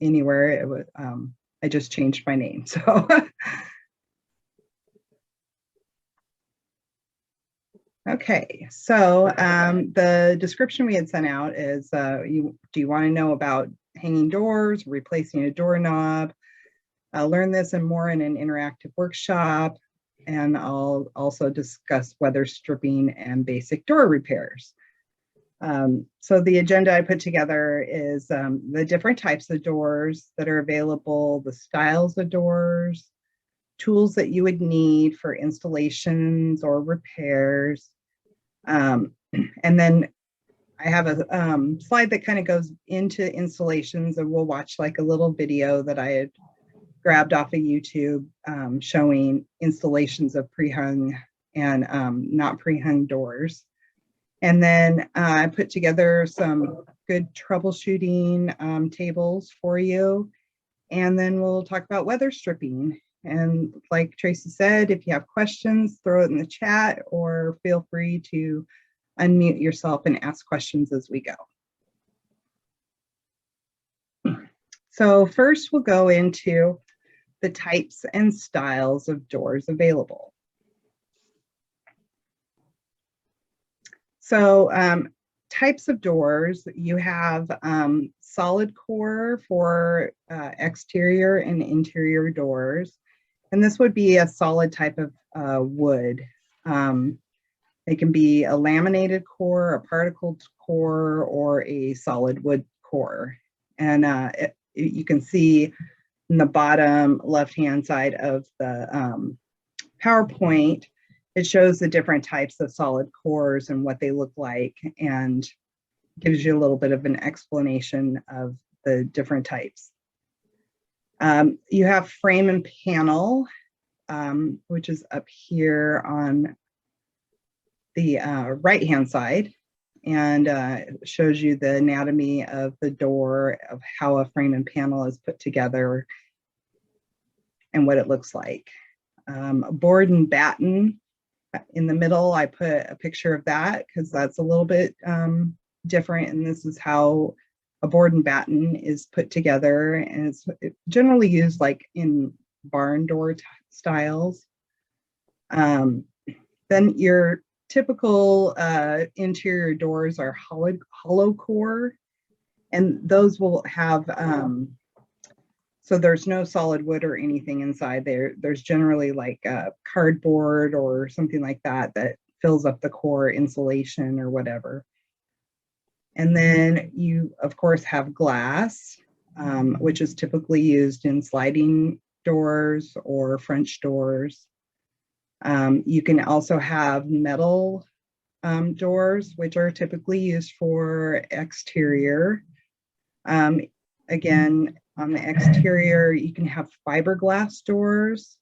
anywhere. It was, I just changed my name. So okay, so the description we had sent out is, do you want to know about hanging doors, replacing a doorknob? Learn this and more in an interactive workshop, and I'll also discuss weather stripping and basic door repairs. So the agenda I put together is the different types of doors that are available, the styles of doors, tools that you would need for installations or repairs. And then I have a slide that kind of goes into installations, and we'll watch like a little video that I had grabbed off of YouTube showing installations of pre-hung and not pre-hung doors. And then I put together some good troubleshooting tables for you. And then we'll talk about weather stripping. And like Tracy said, if you have questions, throw it in the chat or feel free to unmute yourself and ask questions as we go. So first we'll go into the types and styles of doors available. So types of doors, you have solid core for exterior and interior doors. And this would be a solid type of wood. They can be a laminated core, a particled core, or a solid wood core. And you can see in the bottom left-hand side of the PowerPoint, it shows the different types of solid cores and what they look like, and gives you a little bit of an explanation of the different types. You have frame and panel, which is up here on the right-hand side, and shows you the anatomy of the door, of how a frame and panel is put together and what it looks like. Board and batten. In the middle, I put a picture of that because that's a little bit different, and this is how a board and batten is put together, and it's generally used like in barn door styles. Then your typical interior doors are hollow core, and those will have, so there's no solid wood or anything inside there. There's generally like a cardboard or something like that that fills up the core, insulation or whatever. And then you, of course, have glass, which is typically used in sliding doors or French doors. You can also have metal doors, which are typically used for exterior. Again, on the exterior, you can have fiberglass doors.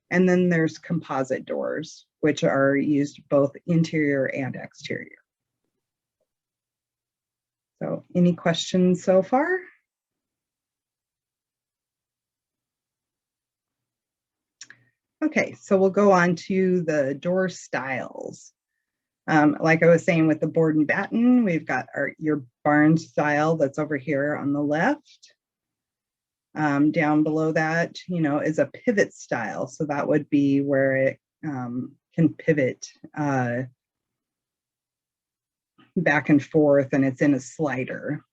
And then there's composite doors, which are used both interior and exterior. So any questions so far? Okay, so we'll go on to the door styles. Like I was saying with the board and batten, we've got your barn style that's over here on the left. Down below that, is a pivot style. So that would be where it can pivot back and forth, and it's in a slider.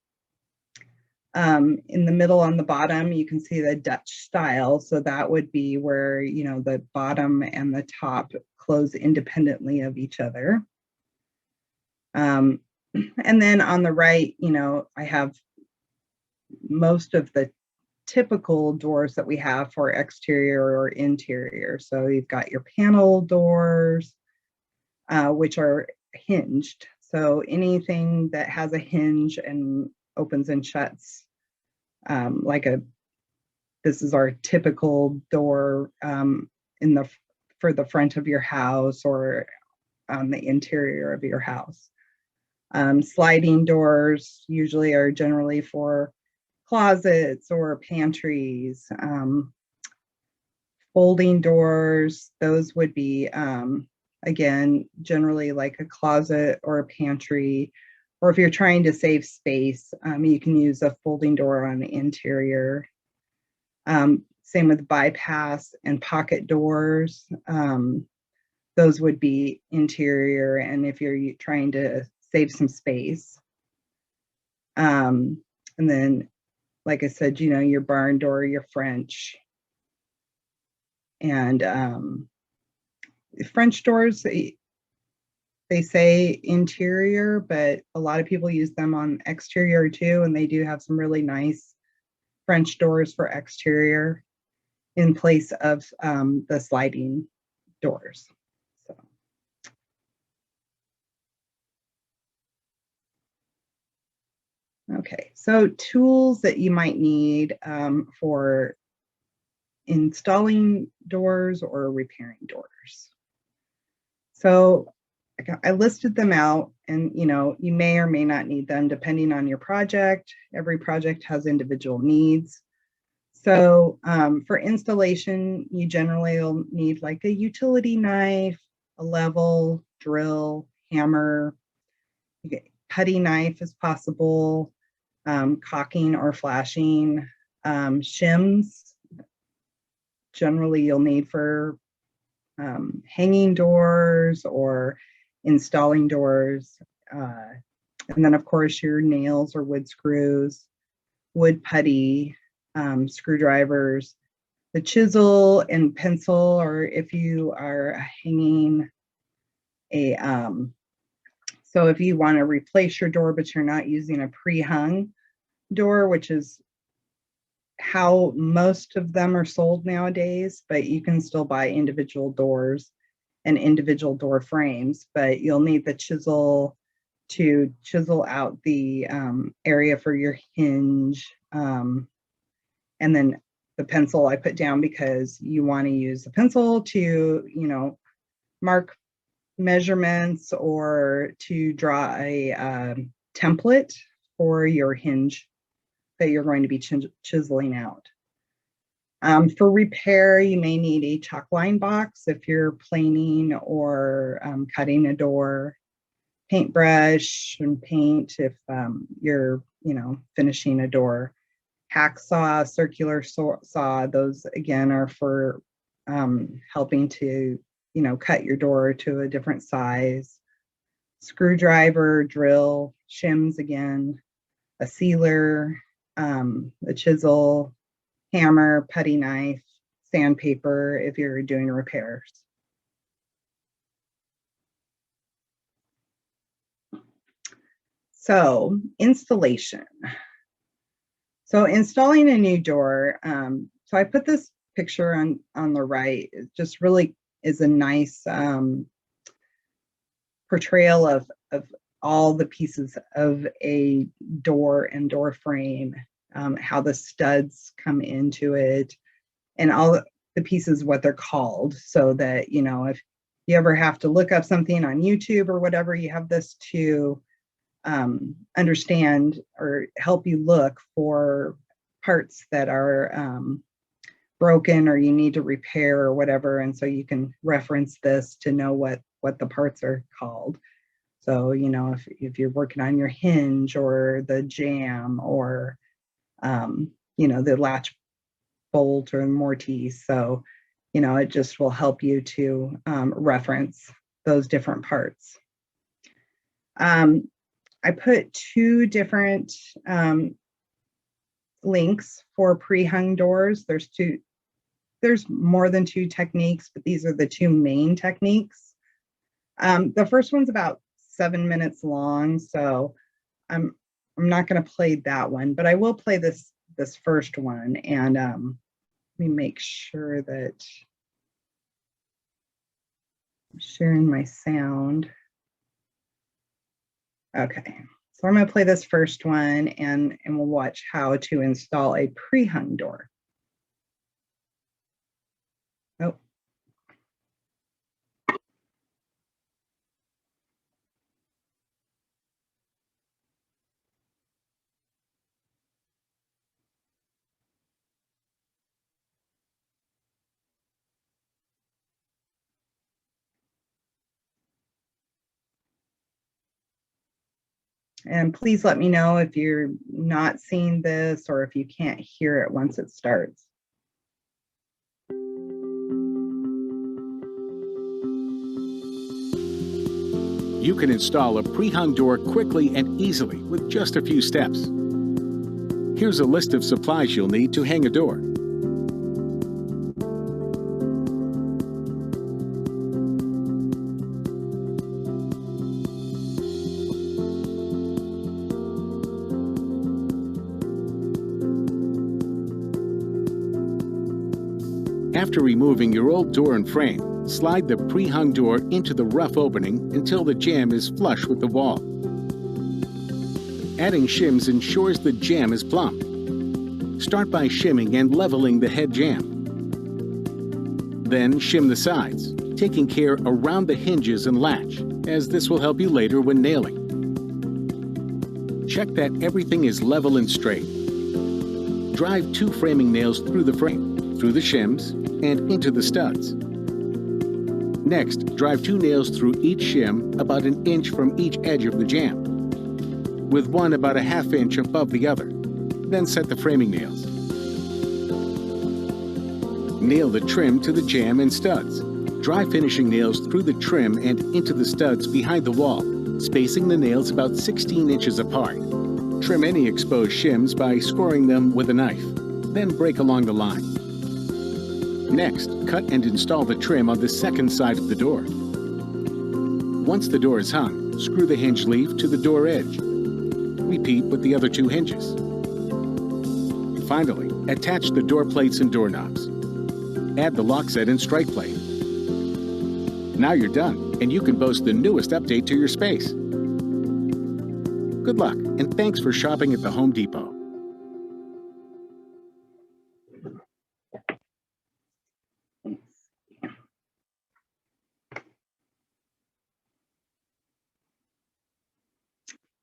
In the middle on the bottom, you can see the Dutch style. So that would be where, the bottom and the top close independently of each other. And then on the right, I have most of the typical doors that we have for exterior or interior. So you've got your panel doors, which are hinged. So anything that has a hinge and opens and shuts, this is our typical door for the front of your house or on the interior of your house. Sliding doors usually are generally for closets or pantries. Folding doors, those would be, again, generally like a closet or a pantry, Or if you're trying to save space, you can use a folding door on the interior. Same with bypass and pocket doors. Those would be interior, and if you're trying to save some space. And then, like I said, your barn door, your French. And French doors, they say interior, but a lot of people use them on exterior too, and they do have some really nice French doors for exterior in place of the sliding doors. So. Okay, so tools that you might need for installing doors or repairing doors. So I listed them out, and you may or may not need them depending on your project. Every project has individual needs. So for installation, you generally will need like a utility knife, a level, drill, hammer, putty knife is possible, caulking or flashing, shims. Generally, you'll need for hanging doors or installing doors. And then, of course, your nails or wood screws, wood putty, screwdrivers, the chisel and pencil, or if you are hanging a, so if you want to replace your door, but you're not using a pre-hung door, which is how most of them are sold nowadays, but you can still buy individual doors and individual door frames, but you'll need the chisel to chisel out the area for your hinge. And then the pencil I put down because you want to use the pencil to, mark measurements or to draw a template for your hinge that you're going to be chiseling out. For repair, you may need a chalk line box if you're planing or cutting a door, paintbrush and paint if you're, finishing a door. Hacksaw, circular saw, those again are for helping to, cut your door to a different size. Screwdriver, drill, shims again, a sealer, a chisel, hammer, putty knife, sandpaper if you're doing repairs. So installation. So installing a new door, so I put this picture on the right. It just really is a nice portrayal of all the pieces of a door and door frame, how the studs come into it, and all the pieces, what they're called, so that, if you ever have to look up something on YouTube or whatever, you have this to understand or help you look for parts that are broken or you need to repair or whatever. And so you can reference this to know what the parts are called. So, if you're working on your hinge or the jamb or, the latch bolt or mortise. So, it just will help you to reference those different parts. I put two different links for pre-hung doors. There's more than two techniques, but these are the two main techniques. The first one's about 7 minutes long, so I'm not going to play that one, but I will play this first one, and let me make sure that I'm sharing my sound. Okay, so I'm going to play this first one, and we'll watch how to install a pre-hung door. Oh. And please let me know if you're not seeing this or if you can't hear it once it starts. You can install a pre-hung door quickly and easily with just a few steps. Here's a list of supplies you'll need to hang a door. After removing your old door and frame, slide the pre-hung door into the rough opening until the jamb is flush with the wall. Adding shims ensures the jamb is plumb. Start by shimming and leveling the head jamb. Then shim the sides, taking care around the hinges and latch, as this will help you later when nailing. Check that everything is level and straight. Drive 2 framing nails through the frame, through the shims, and into the studs. Next, drive 2 nails through each shim about 1 inch from each edge of the jamb, with one about 1/2 inch above the other. Then set the framing nails. Nail the trim to the jamb and studs. Drive finishing nails through the trim and into the studs behind the wall, spacing the nails about 16 inches apart. Trim any exposed shims by scoring them with a knife, then break along the line. Next, cut and install the trim on the second side of the door. Once the door is hung, screw the hinge leaf to the door edge. Repeat with the other 2 hinges. Finally, attach the door plates and doorknobs. Add the lock set and strike plate. Now you're done, and you can boast the newest update to your space. Good luck, and thanks for shopping at the Home Depot.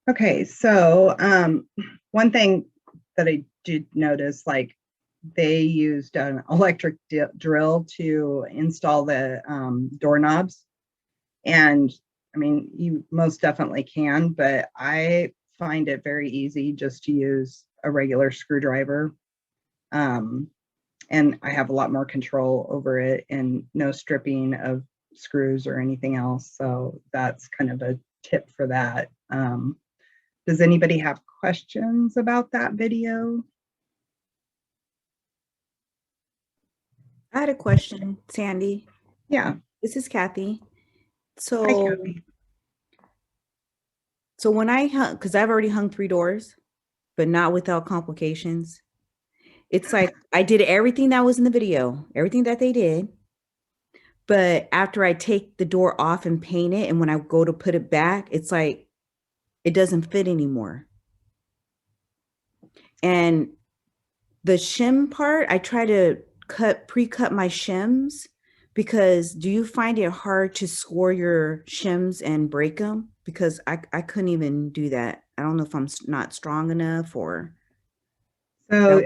Okay, so one thing that I did notice, like they used an electric drill to install the doorknobs. And I mean, you most definitely can, but I find it very easy just to use a regular screwdriver. And I have a lot more control over it and no stripping of screws or anything else. So that's kind of a tip for that. Does anybody have questions about that video? I had a question, Sandy. Yeah. This is Kathy. Hi, Kathy. So when I hung, because I've already hung 3 doors, but not without complications. It's like I did everything that was in the video, everything that they did. But after I take the door off and paint it, and when I go to put it back, it's like it doesn't fit anymore. And the shim part, I try to pre-cut my shims, because do you find it hard to score your shims and break them? Because I couldn't even do that. I don't know if I'm not strong enough or. So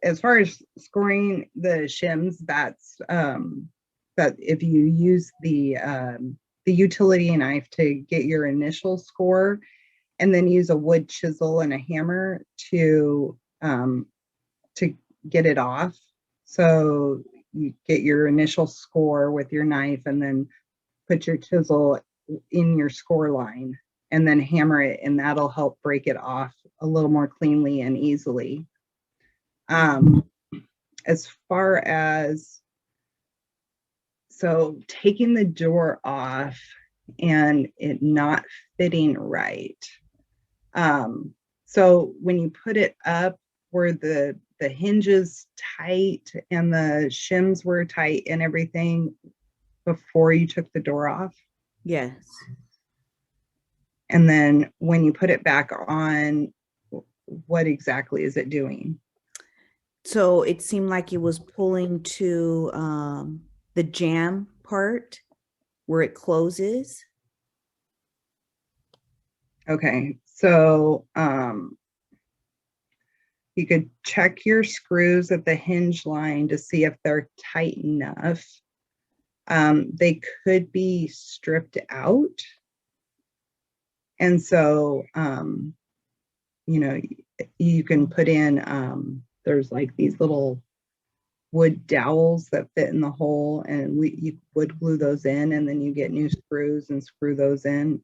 as far as scoring the shims, that's that if you use the utility knife to get your initial score, and then use a wood chisel and a hammer to get it off. So you get your initial score with your knife and then put your chisel in your score line and then hammer it, and that'll help break it off a little more cleanly and easily. As far as, so taking the door off and it not fitting right. So when you put it up, were the hinges tight and the shims were tight and everything before you took the door off? Yes. And then when you put it back on, what exactly is it doing? So it seemed like it was pulling to the jamb part where it closes. Okay, so you could check your screws at the hinge line to see if they're tight enough. They could be stripped out. And so, you know, you can put in, there's like these little wood dowels that fit in the hole, and you would glue those in, and then you get new screws and screw those in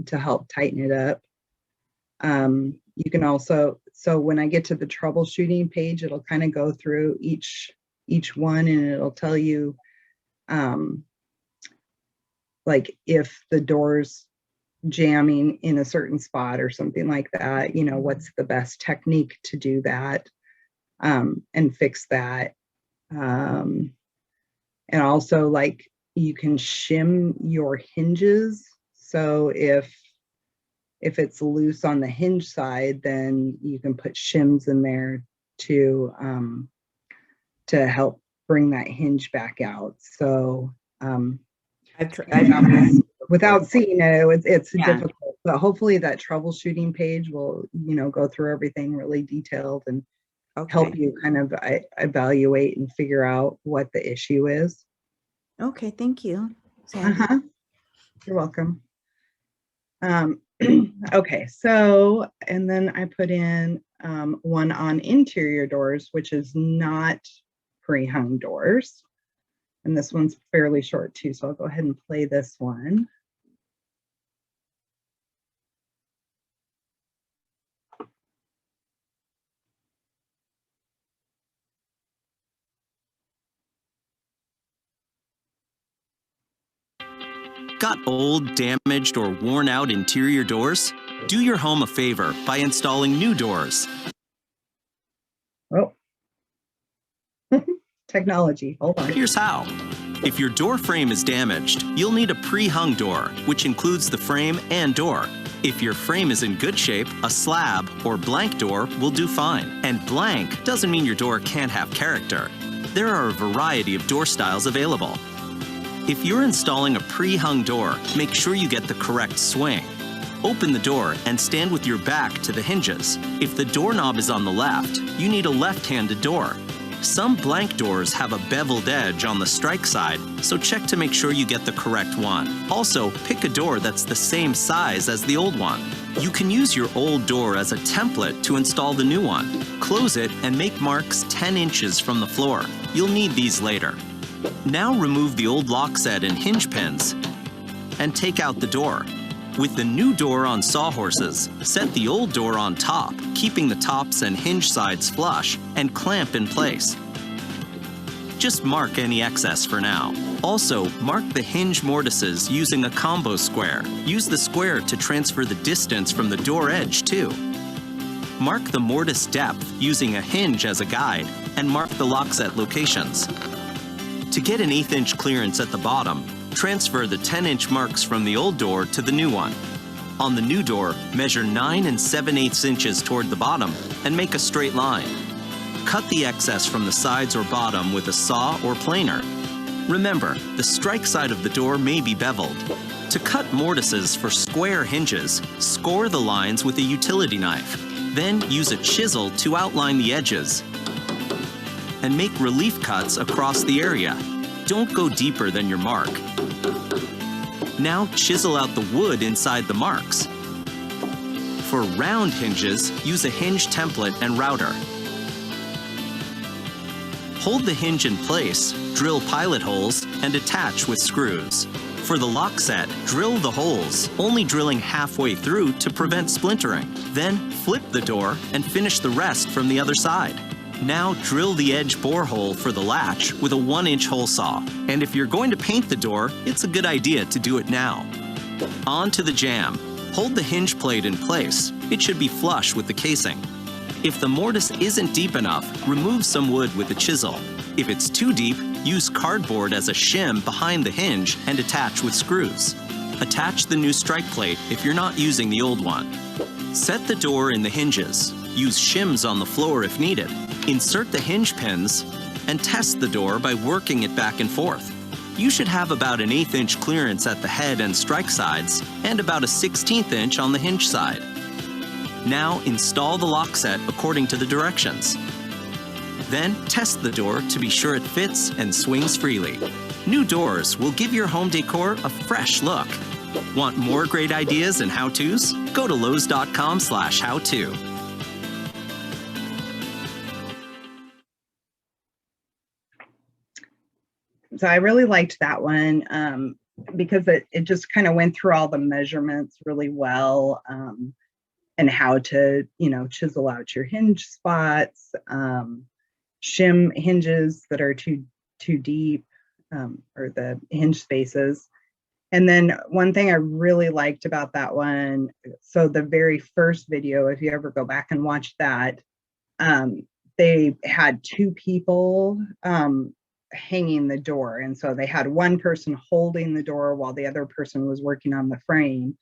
to help tighten it up. You can also, so when I get to the troubleshooting page, it'll kind of go through each one, and it'll tell you like if the door's jamming in a certain spot or something like that, you know, what's the best technique to do that and fix that. And also, like, you can shim your hinges. So if it's loose on the hinge side, then you can put shims in there to help bring that hinge back out. So without seeing it, it's difficult, but hopefully that troubleshooting page will, you know, go through everything really detailed and help you kind of evaluate and figure out what the issue is. Okay, thank you. You're welcome. Okay, so, and then I put in one on interior doors, which is not pre-hung doors. And this one's fairly short too, so I'll go ahead and play this one. Got old, damaged, or worn out interior doors? Do your home a favor by installing new doors. Oh, technology, hold on. Here's how. If your door frame is damaged, you'll need a pre-hung door, which includes the frame and door. If your frame is in good shape, a slab or blank door will do fine. And blank doesn't mean your door can't have character. There are a variety of door styles available. If you're installing a pre-hung door, make sure you get the correct swing. Open the door and stand with your back to the hinges. If the doorknob is on the left, you need a left-handed door. Some blank doors have a beveled edge on the strike side, so check to make sure you get the correct one. Also, pick a door that's the same size as the old one. You can use your old door as a template to install the new one. Close it and make marks 10 inches from the floor. You'll need these later. Now remove the old lock set and hinge pins and take out the door. With the new door on sawhorses, set the old door on top, keeping the tops and hinge sides flush, and clamp in place. Just mark any excess for now. Also, mark the hinge mortises using a combo square. Use the square to transfer the distance from the door edge too. Mark the mortise depth using a hinge as a guide, and mark the lock set locations. To get an 1/8 inch clearance at the bottom, transfer the 10-inch marks from the old door to the new one. On the new door, measure 9 7/8 inches toward the bottom and make a straight line. Cut the excess from the sides or bottom with a saw or planer. Remember, the strike side of the door may be beveled. To cut mortises for square hinges, score the lines with a utility knife. Then use a chisel to outline the edges and make relief cuts across the area. Don't go deeper than your mark. Now chisel out the wood inside the marks. For round hinges, use a hinge template and router. Hold the hinge in place, drill pilot holes, and attach with screws. For the lock set, drill the holes, only drilling halfway through to prevent splintering. Then flip the door and finish the rest from the other side. Now drill the edge borehole for the latch with a 1-inch hole saw. And if you're going to paint the door, it's a good idea to do it now. On to the jamb. Hold the hinge plate in place. It should be flush with the casing. If the mortise isn't deep enough, remove some wood with a chisel. If it's too deep, use cardboard as a shim behind the hinge and attach with screws. Attach the new strike plate if you're not using the old one. Set the door in the hinges. Use shims on the floor if needed. Insert the hinge pins and test the door by working it back and forth. You should have about an 1/8 inch clearance at the head and strike sides and about a 1/16 inch on the hinge side. Now install the lock set according to the directions. Then test the door to be sure it fits and swings freely. New doors will give your home decor a fresh look. Want more great ideas and how-tos? Go to Lowe's.com/how-to. So I really liked that one because it just kind of went through all the measurements really well, and how to, chisel out your hinge spots, shim hinges that are too deep, or the hinge spaces. And then one thing I really liked about that one, so the very first video, if you ever go back and watch that, they had two people hanging the door. And so they had one person holding the door while the other person was working on the frame.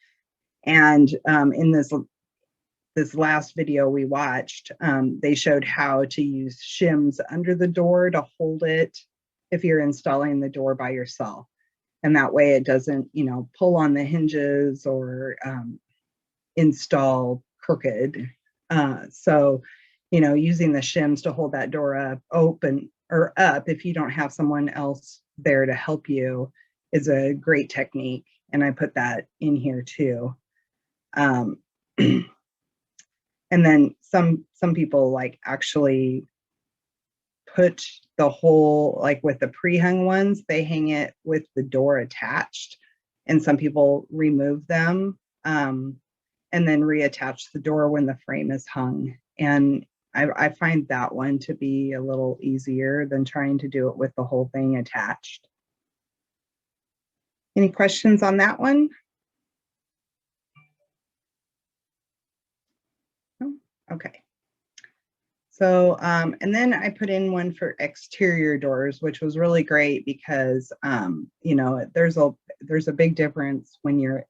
And in this last video we watched, they showed how to use shims under the door to hold it if you're installing the door by yourself. And that way it doesn't, pull on the hinges or install crooked. So, using the shims to hold that door up, open or up if you don't have someone else there to help you is a great technique. And I put that in here too. And then some people like actually put the whole, like with the pre-hung ones, they hang it with the door attached, and some people remove them and then reattach the door when the frame is hung. And I find that one to be a little easier than trying to do it with the whole thing attached. Any questions on that one? No? Okay. So, and then I put in one for exterior doors, which was really great because, there's a big difference when you're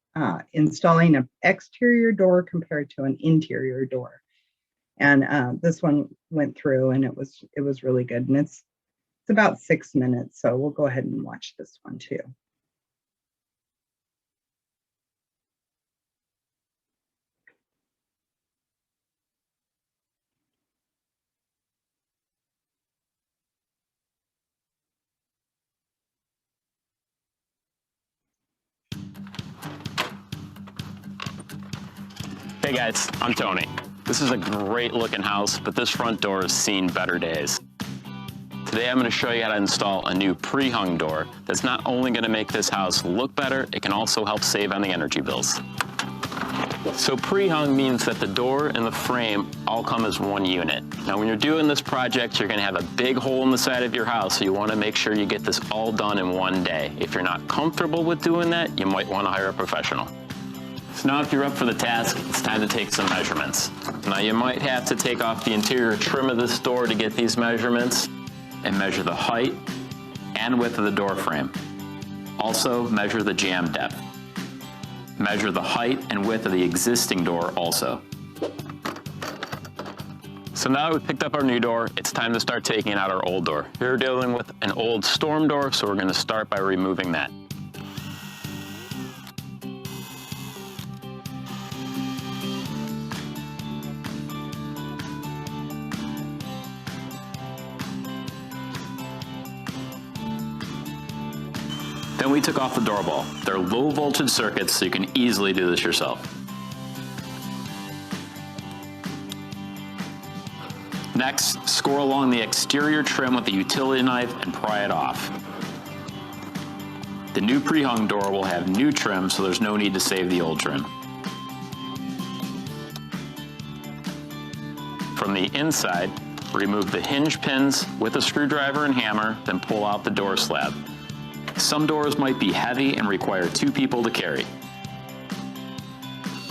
installing an exterior door compared to an interior door. And this one went through, and it was really good. And it's about 6 minutes, so we'll go ahead and watch this one too. Hey guys, I'm Tony. This is a great looking house, but this front door has seen better days. Today I'm going to show you how to install a new pre-hung door that's not only going to make this house look better, it can also help save on the energy bills. So pre-hung means that the door and the frame all come as one unit. Now when you're doing this project, you're going to have a big hole in the side of your house, so you want to make sure you get this all done in one day. If you're not comfortable with doing that, you might want to hire a professional. So now if you're up for the task, it's time to take some measurements. Now you might have to take off the interior trim of this door to get these measurements and measure the height and width of the door frame. Also measure the jamb depth. Measure the height and width of the existing door also. So now that we've picked up our new door, it's time to start taking out our old door. We're dealing with an old storm door, so we're going to start by removing that. Then we took off the door ball. They're low voltage circuits, so you can easily do this yourself. Next, score along the exterior trim with a utility knife and pry it off. The new pre-hung door will have new trim, so there's no need to save the old trim. From the inside, remove the hinge pins with a screwdriver and hammer, then pull out the door slab. Some doors might be heavy and require 2 people to carry.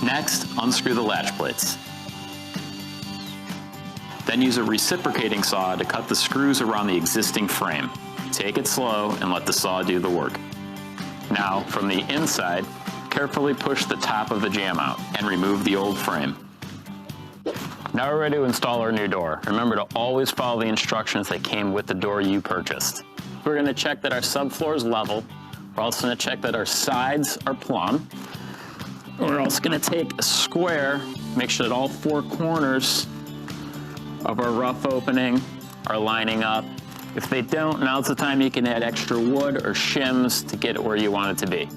Next, unscrew the latch plates. Then use a reciprocating saw to cut the screws around the existing frame. Take it slow and let the saw do the work. Now, from the inside, carefully push the top of the jamb out and remove the old frame. Now we're ready to install our new door. Remember to always follow the instructions that came with the door you purchased. We're going to check that our subfloor is level. We're also going to check that our sides are plumb. We're also going to take a square, make sure that all 4 corners of our rough opening are lining up. If they don't, now's the time you can add extra wood or shims to get it where you want it to be.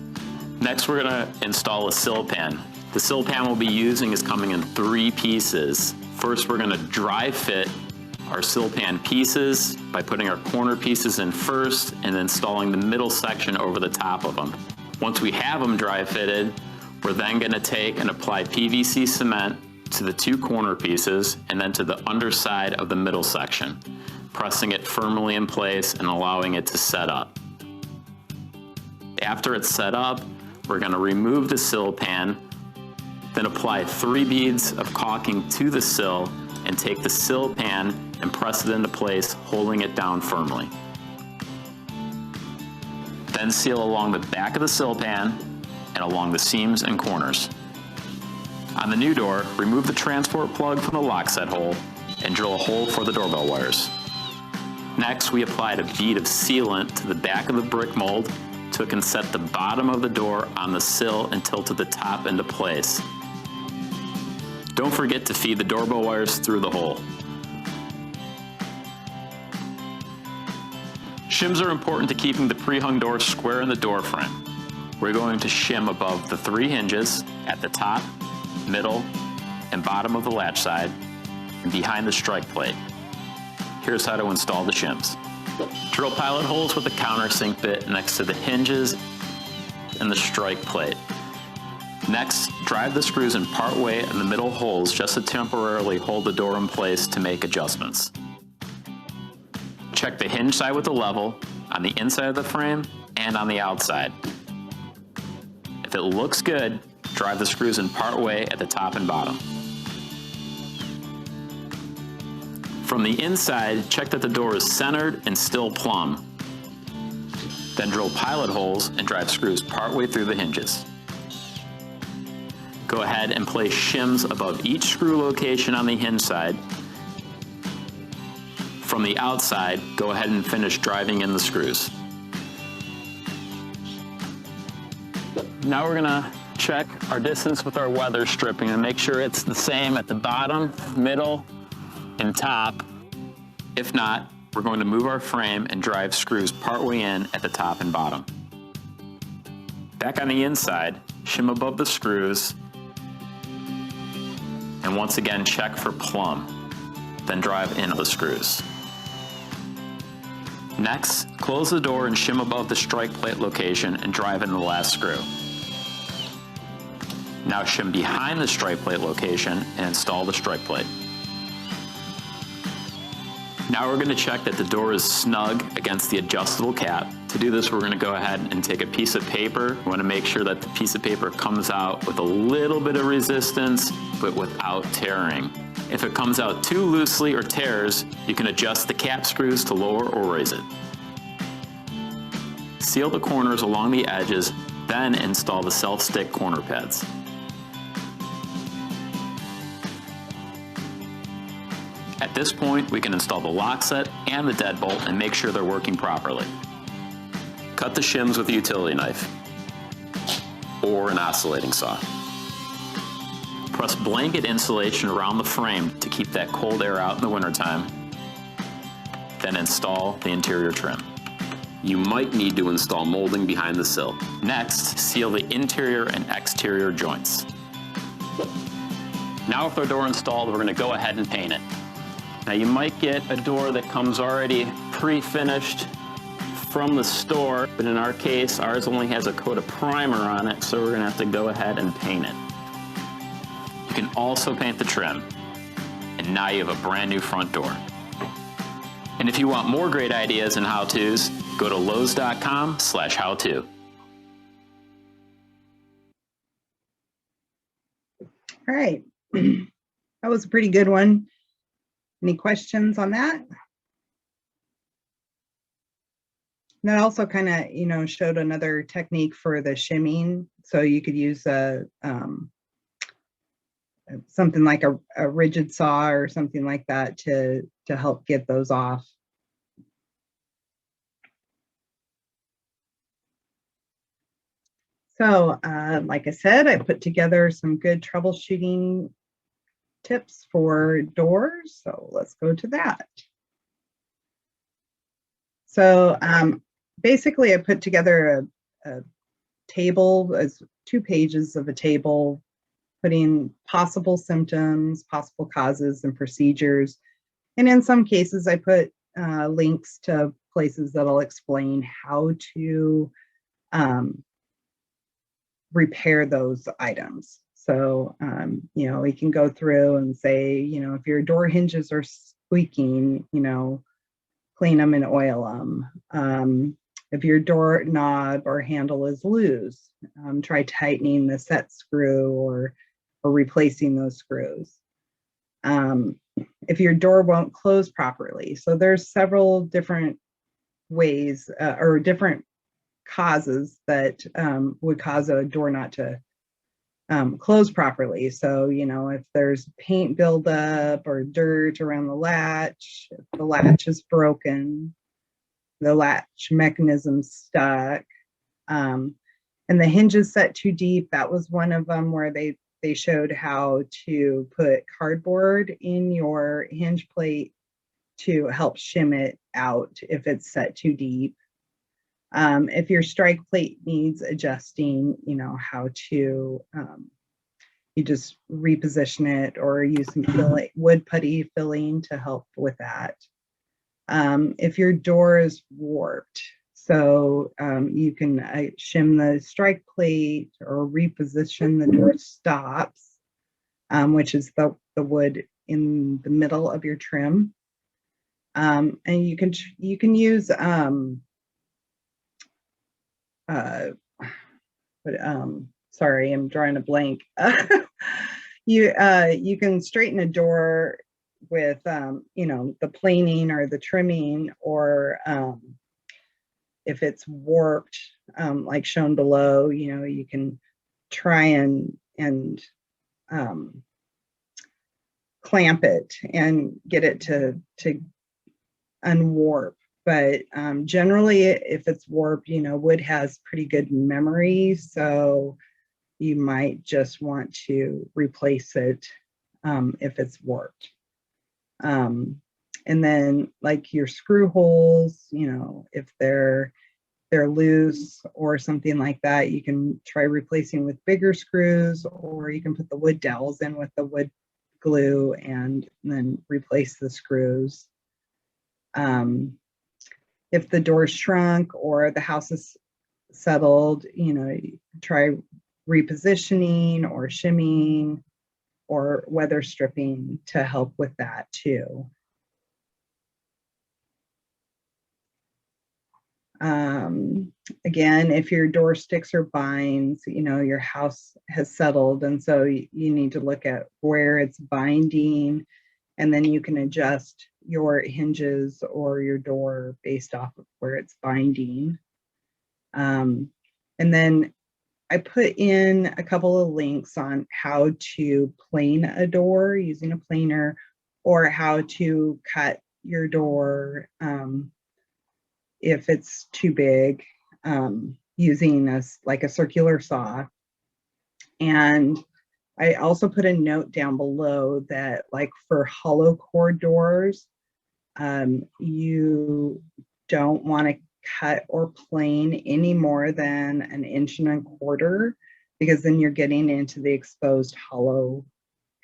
Next, we're gonna install a sill pan. The sill pan we'll be using is coming in 3 pieces. First, we're gonna dry fit our sill pan pieces by putting our corner pieces in first and then installing the middle section over the top of them. Once we have them dry fitted, we're then gonna take and apply PVC cement to the 2 corner pieces and then to the underside of the middle section, pressing it firmly in place and allowing it to set up. After it's set up, we're gonna remove the sill pan, then apply 3 beads of caulking to the sill and take the sill pan and press it into place, holding it down firmly. Then seal along the back of the sill pan and along the seams and corners. On the new door, remove the transport plug from the lock set hole and drill a hole for the doorbell wires. Next, we applied a bead of sealant to the back of the brick mold so it can set the bottom of the door on the sill and tilt to the top into place. Don't forget to feed the doorbell wires through the hole. Shims are important to keeping the pre-hung door square in the door frame. We're going to shim above the 3 hinges at the top, middle, and bottom of the latch side and behind the strike plate. Here's how to install the shims. Drill pilot holes with a countersink bit next to the hinges and the strike plate. Next, drive the screws in part way in the middle holes just to temporarily hold the door in place to make adjustments. Check the hinge side with the level on the inside of the frame and on the outside. If it looks good, drive the screws in part way at the top and bottom. From the inside, check that the door is centered and still plumb. Then drill pilot holes and drive screws part way through the hinges. Go ahead and place shims above each screw location on the hinge side. From the outside, go ahead and finish driving in the screws. Now we're gonna check our distance with our weather stripping and make sure it's the same at the bottom, middle, and top. If not, we're going to move our frame and drive screws partway in at the top and bottom. Back on the inside, shim above the screws, and once again check for plumb, then drive in the screws. Next, close the door and shim above the strike plate location and drive in the last screw. Now shim behind the strike plate location and install the strike plate. Now we're going to check that the door is snug against the adjustable cap. To do this, we're going to go ahead and take a piece of paper. We want to make sure that the piece of paper comes out with a little bit of resistance, but without tearing. If it comes out too loosely or tears, you can adjust the cap screws to lower or raise it. Seal the corners along the edges, then install the self-stick corner pads. At this point, we can install the lock set and the deadbolt and make sure they're working properly. Cut the shims with a utility knife or an oscillating saw. Press blanket insulation around the frame to keep that cold air out in the wintertime. Then install the interior trim. You might need to install molding behind the sill. Next, seal the interior and exterior joints. Now with our door installed, we're going to go ahead and paint it. Now you might get a door that comes already pre-finished from the store, but in our case, ours only has a coat of primer on it, so we're gonna have to go ahead and paint it. You can also paint the trim, and now you have a brand new front door. And if you want more great ideas and how-tos, go to lowes.com/howto. All right, that was a pretty good one. Any questions on that? And that also kind of, showed another technique for the shimming. So you could use something like a rigid saw or something like that to help get those off. So like I said, I put together some good troubleshooting tips for doors. So let's go to that. So basically I put together a table, as 2 pages of a table, putting possible symptoms, possible causes, and procedures. And in some cases, I put links to places that'll explain how to repair those items. So, you know, we can go through and say, you know, if your door hinges are squeaking, you know, clean them and oil them. If your door knob or handle is loose, try tightening the set screw or replacing those screws. If your door won't close properly. So there's several different ways or different causes that would cause a door not to close properly. So, you know, if there's paint buildup or dirt around the latch, if the latch is broken, the latch mechanism's stuck, and the hinges set too deep. That was one of them where they showed how to put cardboard in your hinge plate to help shim it out if it's set too deep. If your strike plate needs adjusting, you know, how to, you just reposition it or use some wood putty filling to help with that. If your door is warped, so you can shim the strike plate or reposition the door stops, which is the wood in the middle of your trim. And you can use sorry, I'm drawing a blank. You can straighten a door with you know, the planing or the trimming, or if it's warped, like shown below, you know, you can try and clamp it and get it to unwarp. But generally, if it's warped, you know, wood has pretty good memory, so you might just want to replace it if it's warped. And then, like your screw holes, you know, if they're loose or something like that, you can try replacing with bigger screws, or you can put the wood dowels in with the wood glue and then replace the screws. If the door shrunk or the house is settled, you know, try repositioning or shimming or weather stripping to help with that too. Again, if your door sticks or binds, you know, your house has settled, and so you need to look at where it's binding, and then you can adjust your hinges or your door based off of where it's binding. And then I put in a couple of links on how to plane a door using a planer, or how to cut your door if it's too big, using a circular saw. And I also put a note down below that, like, for hollow core doors, you don't want to cut or plane any more than 1.25 inches, because then you're getting into the exposed hollow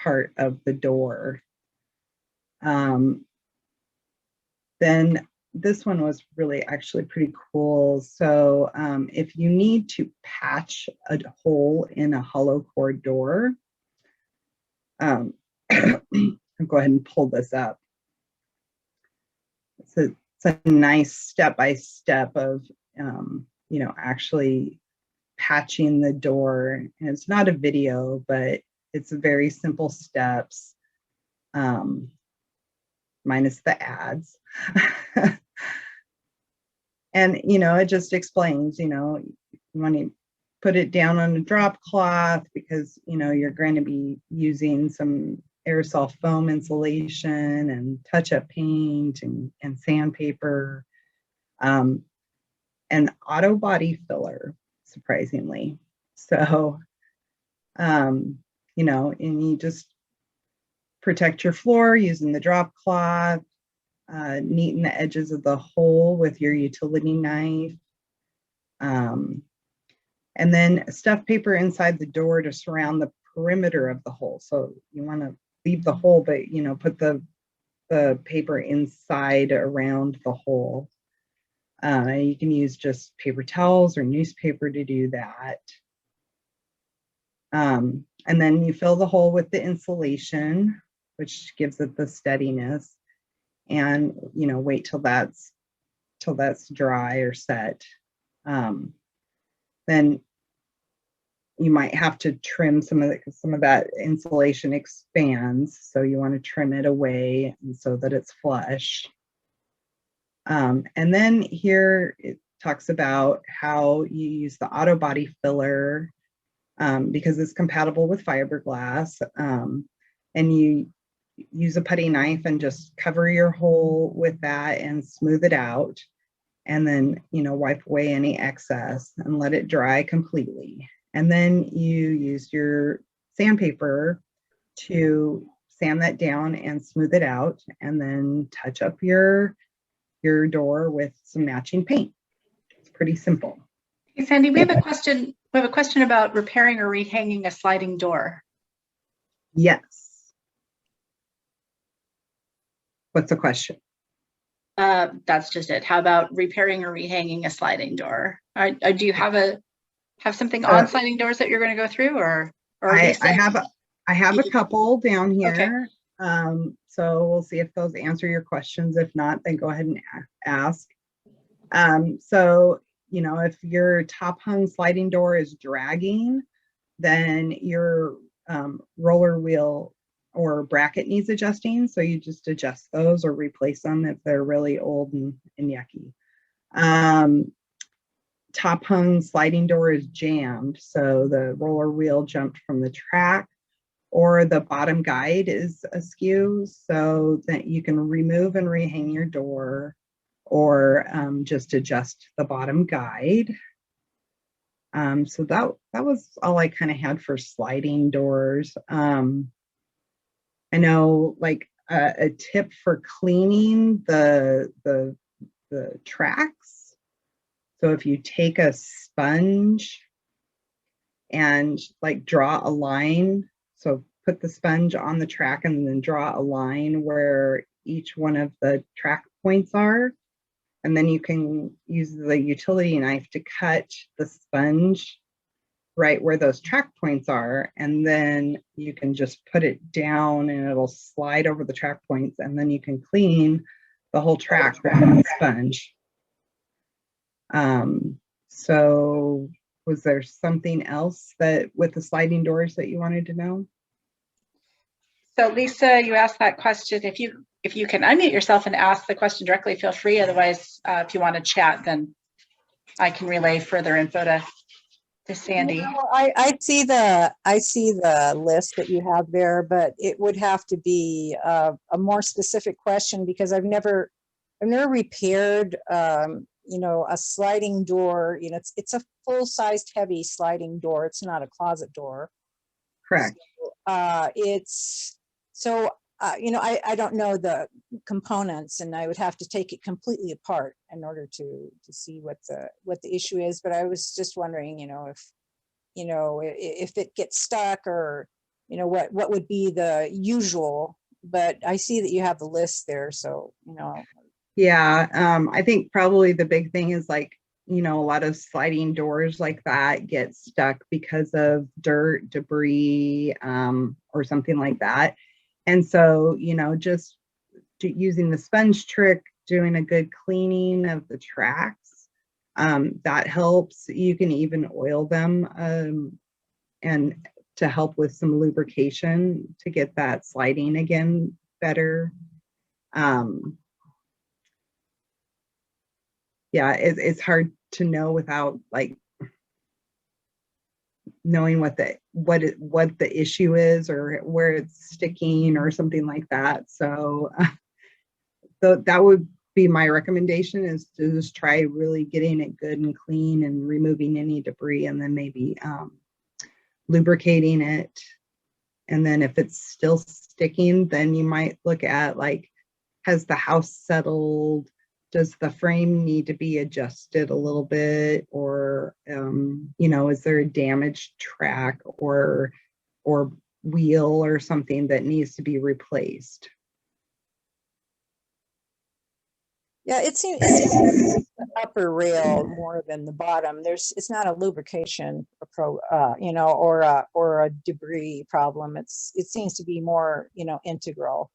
part of the door. Then this one was really actually pretty cool. So if you need to patch a hole in a hollow core door, I'll go ahead and pull this up. It's a nice step-by-step of, you know, actually patching the door. And it's not a video, but it's very simple steps, minus the ads. And, you know, it just explains, you know, you want to put it down on a drop cloth because, you know, you're going to be using some aerosol foam insulation and touch-up paint and sandpaper, and auto body filler, surprisingly. So, you know, and you just protect your floor using the drop cloth, neaten the edges of the hole with your utility knife. And then stuff paper inside the door to surround the perimeter of the hole. So you want to leave the hole, but put the paper inside around the hole. You can use just paper towels or newspaper to do that. And then you fill the hole with the insulation, which gives it the steadiness, and wait till that's dry or set. Then you might have to trim some of that insulation expands, so you want to trim it away and so that it's flush. And then here it talks about how you use the auto body filler because it's compatible with fiberglass, and you use a putty knife and just cover your hole with that and smooth it out, and then wipe away any excess and let it dry completely. And then you use your sandpaper to sand that down and smooth it out, and then touch up your door with some matching paint. It's pretty simple. Hey, Sandy, we have a question. We have a question about repairing or rehanging a sliding door. Yes. What's the question? That's just it. How about repairing or rehanging a sliding door? Do you have something on sliding doors that you're going to go through, or I have a couple down here. Okay. So we'll see if those answer your questions. If not, then go ahead and ask. So if your top hung sliding door is dragging, then your roller wheel or bracket needs adjusting. So you just adjust those or replace them if they're really old and yucky. Top hung sliding door is jammed, so the roller wheel jumped from the track, or the bottom guide is askew, so that you can remove and rehang your door, or just adjust the bottom guide. So that was all I kind of had for sliding doors. I know, like a tip for cleaning the tracks. So if you take a sponge and like draw a line, so put the sponge on the track and then draw a line where each one of the track points are, and then you can use the utility knife to cut the sponge right where those track points are, and then you can just put it down and it'll slide over the track points, and then you can clean the whole track with the sponge. So was there something else that with the sliding doors that you wanted to know? So Lisa, you asked that question. If you can unmute yourself and ask the question directly, feel free. Otherwise, if you want to chat, then I can relay further info to Sandy. I see the list that you have there, but it would have to be a more specific question, because I've never repaired a sliding door. It's a full-sized heavy sliding door. It's not a closet door. Correct. So I don't know the components, and I would have to take it completely apart in order to see what the issue is. But I was just wondering, if it gets stuck, or what would be the usual. But I see that you have the list there, so Yeah, I think probably the big thing is like, a lot of sliding doors like that get stuck because of dirt, debris, or something like that. And so, just using the sponge trick, doing a good cleaning of the tracks, that helps. You can even oil them and to help with some lubrication to get that sliding again better. Yeah, it's hard to know without like knowing what the issue is, or where it's sticking or something like that. So that would be my recommendation, is to just try really getting it good and clean and removing any debris, and then maybe lubricating it. And then if it's still sticking, then you might look at like, has the house settled? does the frame need to be adjusted a little bit, or is there a damaged track or wheel or something that needs to be replaced? Yeah, it seems the upper rail more than the bottom. It's not a lubrication or a debris problem. It seems to be more, integral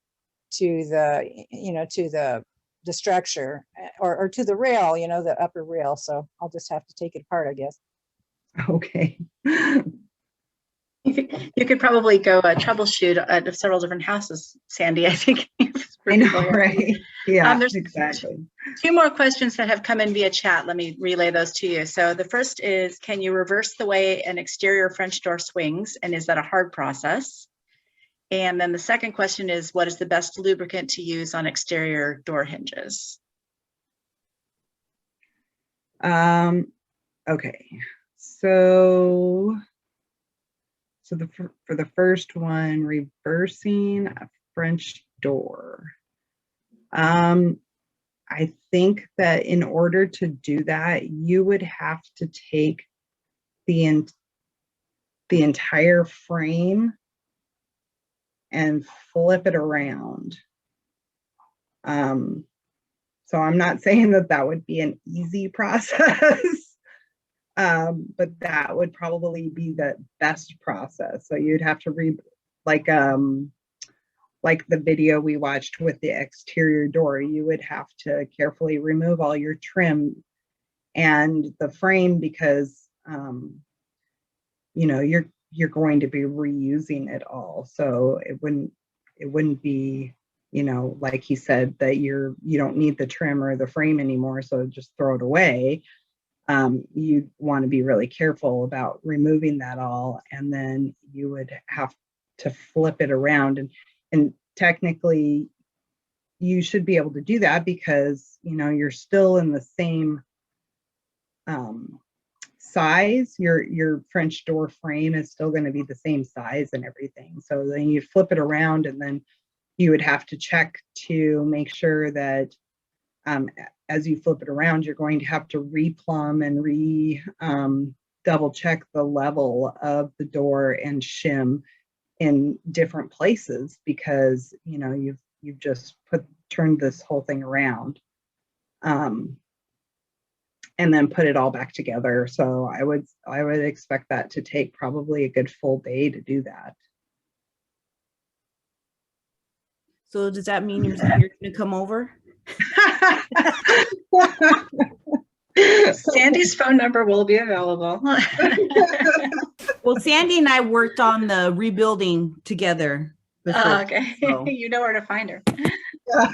to the structure or to the rail, the upper rail. So I'll just have to take it apart, I guess. Okay. You could probably go troubleshoot at several different houses, Sandy. I think. I know, right? Yeah, there's exactly. 2 more questions that have come in via chat. Let me relay those to you. So the first is, can you reverse the way an exterior French door swings? And is that a hard process? And then the second question is, what is the best lubricant to use on exterior door hinges? Okay. So for the first one, reversing a French door. I think that in order to do that, you would have to take the entire frame and flip it around. So I'm not saying that would be an easy process, but that would probably be the best process. So you'd have to like the video we watched with the exterior door, you would have to carefully remove all your trim and the frame because you're going to be reusing it all. So it wouldn't be, like he said, that you don't need the trim or the frame anymore, so just throw it away. You want to be really careful about removing that all, and then you would have to flip it around, and technically you should be able to do that because you're still in the same size. Your French door frame is still going to be the same size and everything. So then you flip it around, and then you would have to check to make sure that as you flip it around, you're going to have to replumb and double check the level of the door and shim in different places because you've just turned this whole thing around and then put it all back together. So I would expect that to take probably a good full day to do that. So does that mean you're going to come over? Sandy's phone number will be available. Well, Sandy and I worked on the rebuilding together before. Okay. So. You know where to find her. Yeah.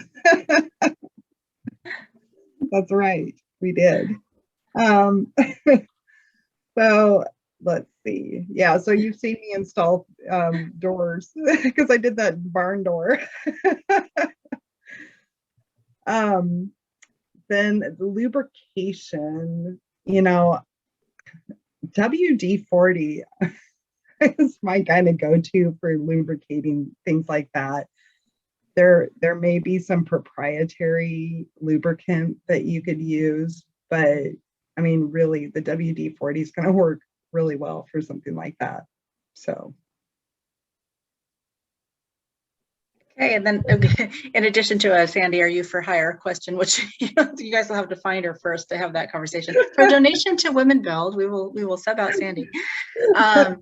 That's right. We did. So let's see. Yeah, so you've seen me install doors because I did that barn door. Then the lubrication, WD-40 is my kind of go-to for lubricating things like that. There may be some proprietary lubricant that you could use, but I mean, really, the WD-40 is going to work really well for something like that. So. Okay, and then in addition to Sandy, are you for hire question, which you guys will have to find her first to have that conversation. For donation to Women Build, we will sub out Sandy. The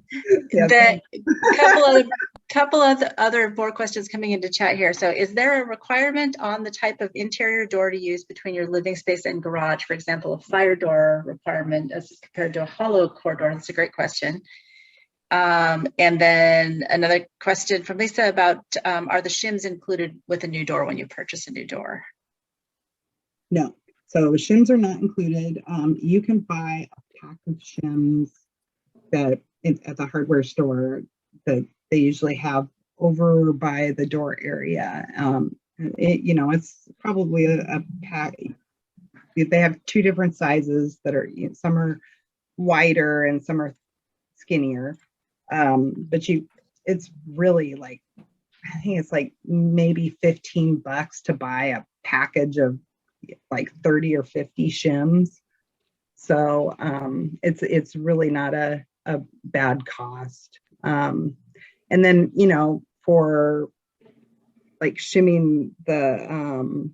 couple of other more questions coming into chat here. So is there a requirement on the type of interior door to use between your living space and garage? For example, a fire door requirement as compared to a hollow core door? That's a great question. And then another question from Lisa about, are the shims included with a new door when you purchase a new door? No, so shims are not included. You can buy a pack of shims at the hardware store that they usually have over by the door area. It's probably a pack. They have 2 different sizes that are, some are wider and some are skinnier. But it's really I think it's maybe $15 to buy a package of like 30 or 50 shims. So it's really not a bad cost. And then, you know, for like shimming the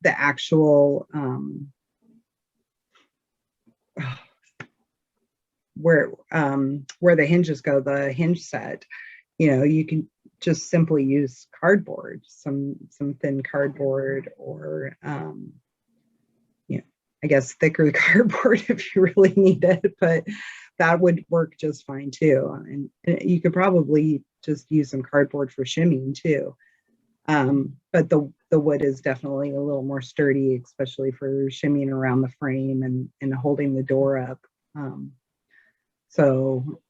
actual where the hinges go, the hinge set, you know, you can just simply use cardboard, some thin cardboard, or you know, I guess thicker cardboard if you really need it, but that would work just fine too. And you could probably just use some cardboard for shimming too. But the wood is definitely a little more sturdy, especially for shimmying around the frame and holding the door up. So,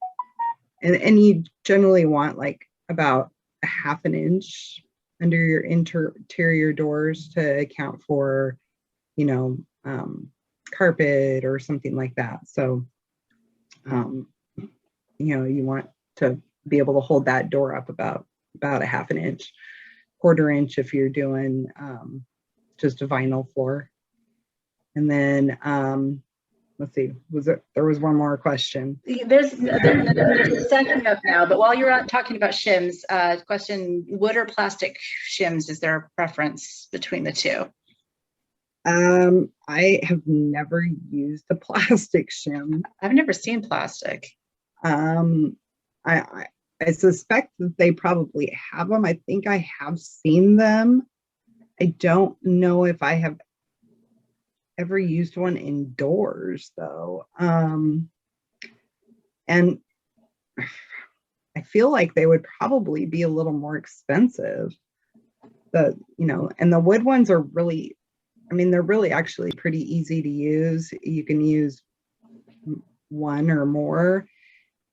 and you generally want like about a half an inch under your interior doors to account for, you know, carpet or something like that. So, you know, you want to be able to hold that door up about a half an inch, quarter inch if you're doing just a vinyl floor. And then let's see, there was one more question. There's stacking up now, but while you're talking about shims, question: wood or plastic shims? Is there a preference between the two? I have never used a plastic shim. I've never seen plastic. I suspect that they probably have them. I think I have seen them. I don't know if I have ever used one indoors though. And I feel like they would probably be a little more expensive. You know, and the wood ones are really, I mean, they're really actually pretty easy to use. You can use one or more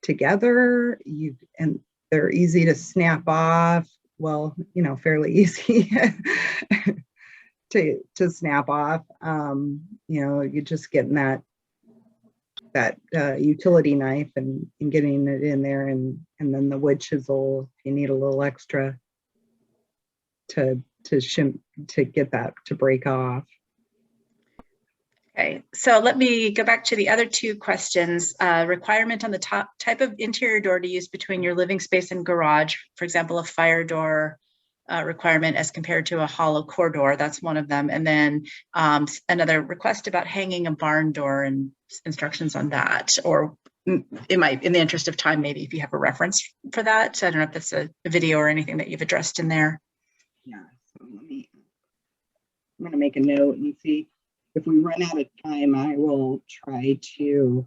together, and they're easy to snap off. Well, you know, fairly easy to snap off. You know, you just getting that utility knife and getting it in there, and then the wood chisel if you need a little extra to get that to break off. Okay, so let me go back to the other two questions. Requirement on the top: type of interior door to use between your living space and garage. For example, a fire door requirement as compared to a hollow core door. That's one of them. And then another request about hanging a barn door and instructions on that. Or it might, in the interest of time, maybe if you have a reference for that. I don't know if that's a video or anything that you've addressed in there. Yeah, so I'm going to make a note and see. If we run out of time, I will try to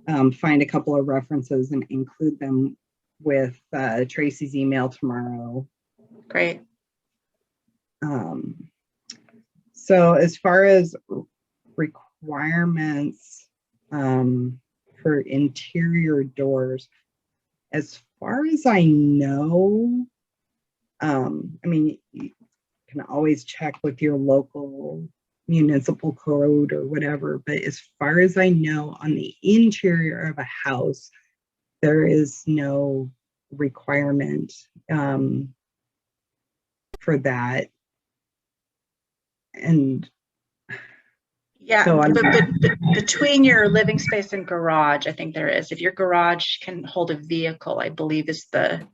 find a couple of references and include them with Tracy's email tomorrow. Great. So as far as requirements for interior doors, as far as I know, I mean, you can always check with your local municipal code or whatever, but as far as I know, on the interior of a house, there is no requirement for that. And yeah, so but between your living space and garage, I think there is. If your garage can hold a vehicle, I believe is the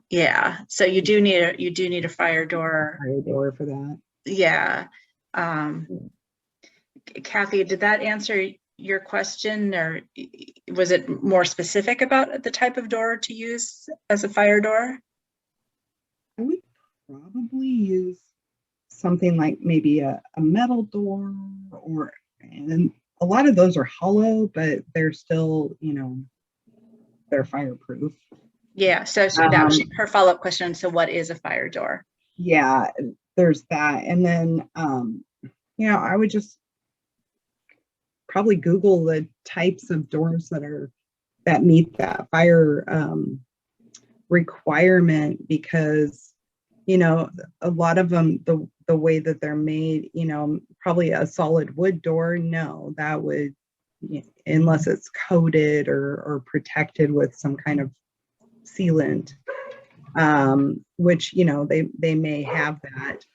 yeah. So you do need a fire door. Fire door for that. Yeah. Kathy, did that answer your question, or was it more specific about the type of door to use as a fire door? I would probably use something like maybe a metal door, and a lot of those are hollow, but they're still, you know, they're fireproof. Yeah, so that was her follow-up question. So what is a fire door? Yeah, there's that. And then, you know, I would just probably Google the types of doors that meet that fire requirement, because, you know, a lot of them, the way that they're made, you know, probably a solid wood door, no, that would, unless it's coated or protected with some kind of sealant, which, they may have that.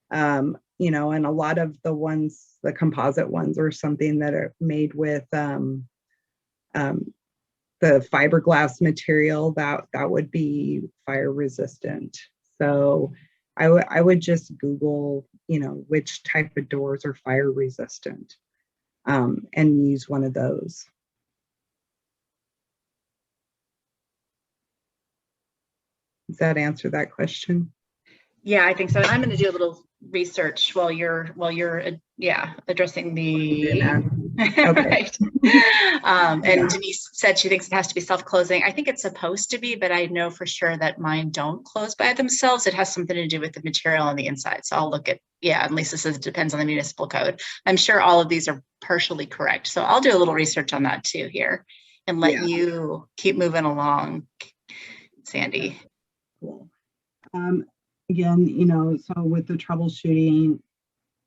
And a lot of the ones, the composite ones, are something that are made with the fiberglass material that would be fire resistant. So I would just Google, which type of doors are fire resistant, and use one of those. Does that answer that question? Yeah, I think so. And I'm going to do a little research while you're addressing the right. And Denise said she thinks it has to be self-closing. I think it's supposed to be, but I know for sure that mine don't close by themselves. It has something to do with the material on the inside. So I'll look at, and Lisa says it depends on the municipal code. I'm sure all of these are partially correct. So I'll do a little research on that too here and let you keep moving along, Sandy. Cool. Again, so with the troubleshooting,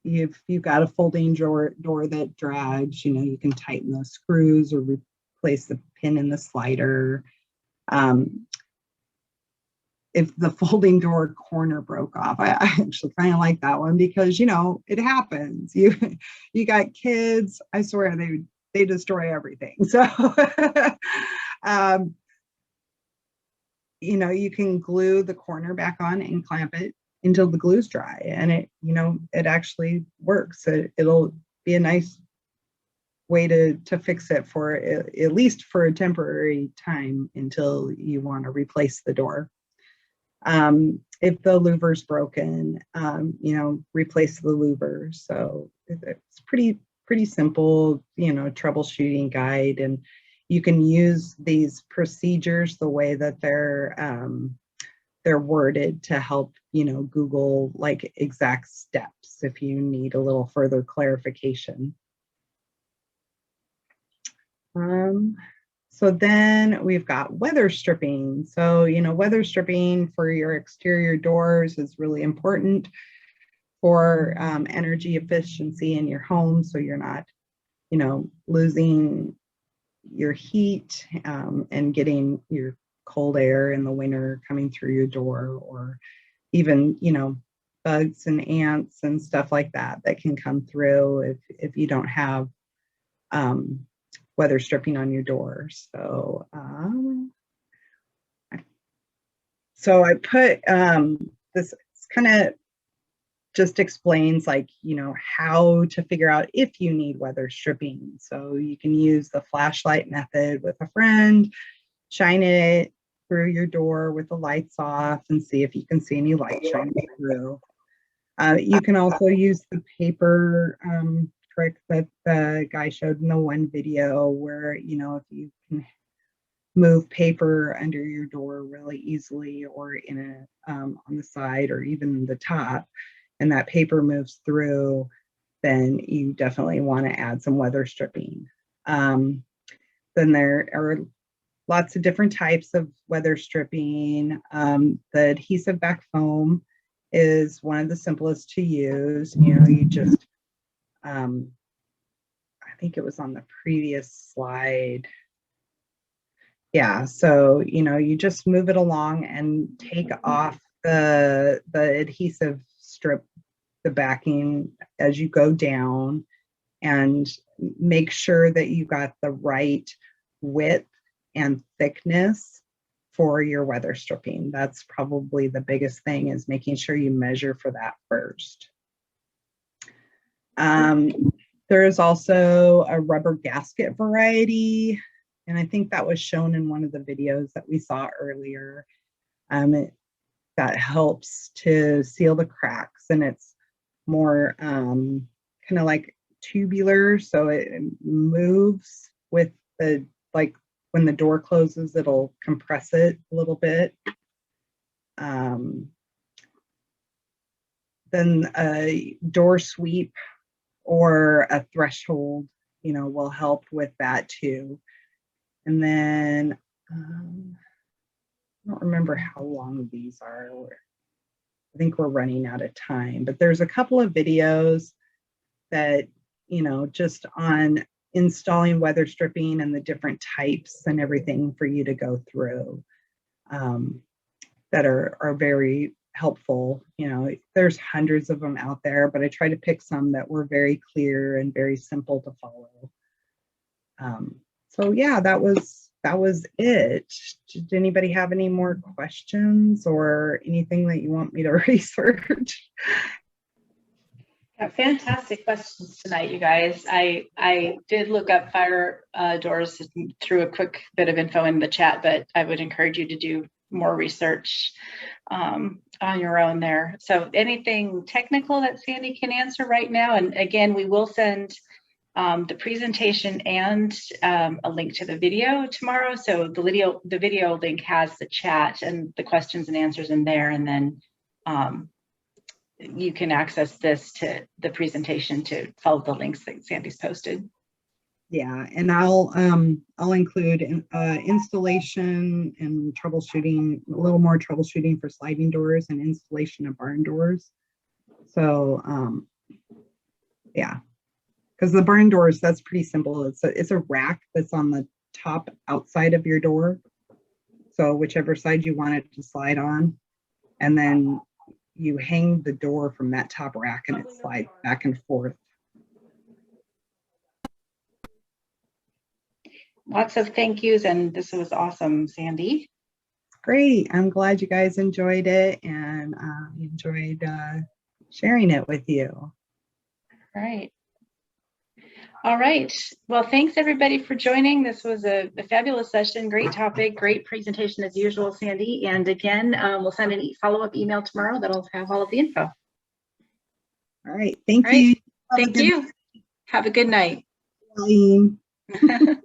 if you've got a folding door that drags, you can tighten those screws or replace the pin in the slider. If the folding door corner broke off, I actually kind of like that one because, it happens. You got kids, I swear they destroy everything. So, you can glue the corner back on and clamp it until the glue's dry, and it actually works. It'll be a nice way to fix it for at least for a temporary time until you want to replace the door. If the louver's broken, replace the louver. So it's pretty simple, troubleshooting guide, and you can use these procedures the way that they're worded to help, Google like exact steps if you need a little further clarification. So then we've got weather stripping. So, weather stripping for your exterior doors is really important for energy efficiency in your home. So you're not, losing your heat and getting your cold air in the winter coming through your door, or even, bugs and ants and stuff like that can come through if you don't have weather stripping on your doors. So I put this kind of just explains how to figure out if you need weather stripping. So you can use the flashlight method with a friend, shine it through your door with the lights off and see if you can see any light shining through. You can also use the paper trick that the guy showed in the one video where, if you can move paper under your door really easily, or in on the side or even the top, and that paper moves through, then you definitely want to add some weather stripping. Then there are lots of different types of weather stripping. The adhesive back foam is one of the simplest to use. You just, I think it was on the previous slide. Yeah, so, you just move it along and take off the adhesive strip, the backing as you go down, and make sure that you got the right width and thickness for your weather stripping. That's probably the biggest thing, is making sure you measure for that first. There is also a rubber gasket variety, and I think that was shown in one of the videos that we saw earlier. That helps to seal the cracks, and it's more kind of like tubular, so it moves with the, like when the door closes, it'll compress it a little bit. Then a door sweep or a threshold, will help with that too. And then I don't remember how long these are. I think we're running out of time, but there's a couple of videos that, just on installing weather stripping and the different types and everything for you to go through. that are very helpful. You know, there's hundreds of them out there, but I try to pick some that were very clear and very simple to follow. So yeah, that was it. Did anybody have any more questions or anything that you want me to research? Fantastic questions tonight, you guys. I did look up fire doors through a quick bit of info in the chat, but I would encourage you to do more research on your own there. So anything technical that Sandi can answer right now, and again, we will send the presentation and a link to the video tomorrow. So the video link has the chat and the questions and answers in there, and then you can access this to the presentation to follow the links that Sandi's posted. Yeah, and I'll include installation and troubleshooting, a little more troubleshooting for sliding doors and installation of barn doors. So yeah, because the barn doors, that's pretty simple. It's a rack that's on the top outside of your door. So whichever side you want it to slide on, and then you hang the door from that top rack and it slides back and forth. Lots of thank yous, and this was awesome, Sandi. Great. I'm glad you guys enjoyed it and enjoyed sharing it with you. Right. All right. Well, thanks everybody for joining. This was a fabulous session. Great topic, great presentation as usual, Sandi. And again, we'll send a follow-up email tomorrow that'll have all of the info. All right. Thank you. Thank you. Have a good night. Bye.